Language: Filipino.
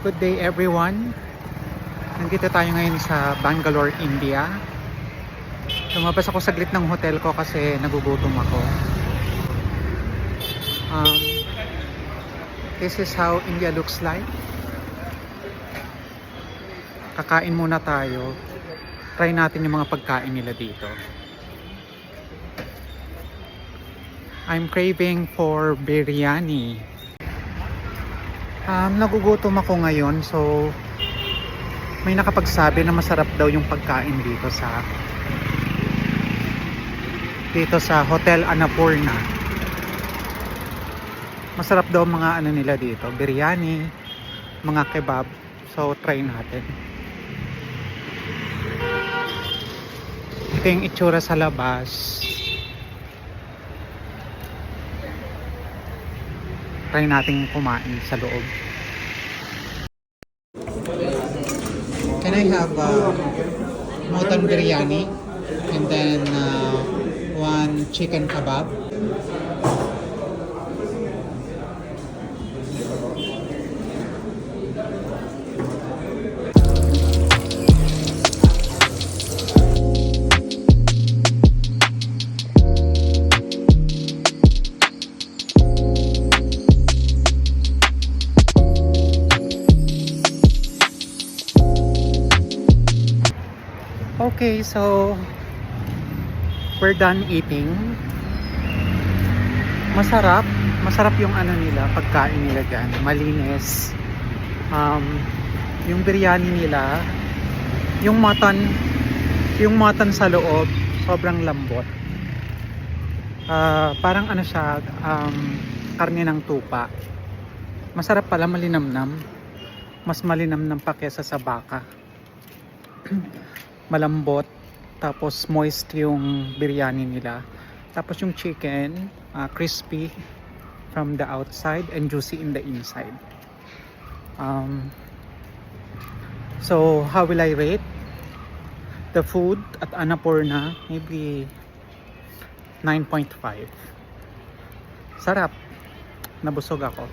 Good day everyone. Nandito tayo ngayon sa Bangalore, India. Lumabas ako saglit ng hotel ko kasi nagugutom ako. This is how India looks like. Kakain muna tayo. Try natin yung mga pagkain nila dito. I'm craving for biryani. Nagugutom ako ngayon, so may nakapagsabi na masarap daw yung pagkain dito sa Hotel Annapurna. Masarap daw mga ano nila dito, biryani, mga kebab. So try natin. Ito yung itsura sa labas. Try nating kumain sa loob. Can I have mutton biryani and then one chicken kebab? Okay, so we're done eating. Masarap yung ano nila, pagkain nila dyan, malinis. Yung biryani nila, yung mutton sa loob, sobrang lambot. Parang ano siya, karne ng tupa. Masarap pala, malinamnam. Mas malinamnam pa kesa sa baka. Malambot, tapos moist yung biryani nila, tapos yung chicken crispy from the outside and juicy in the inside. So how will I rate the food at Annapurna? Maybe 9.5. Sarap, nabusog ako.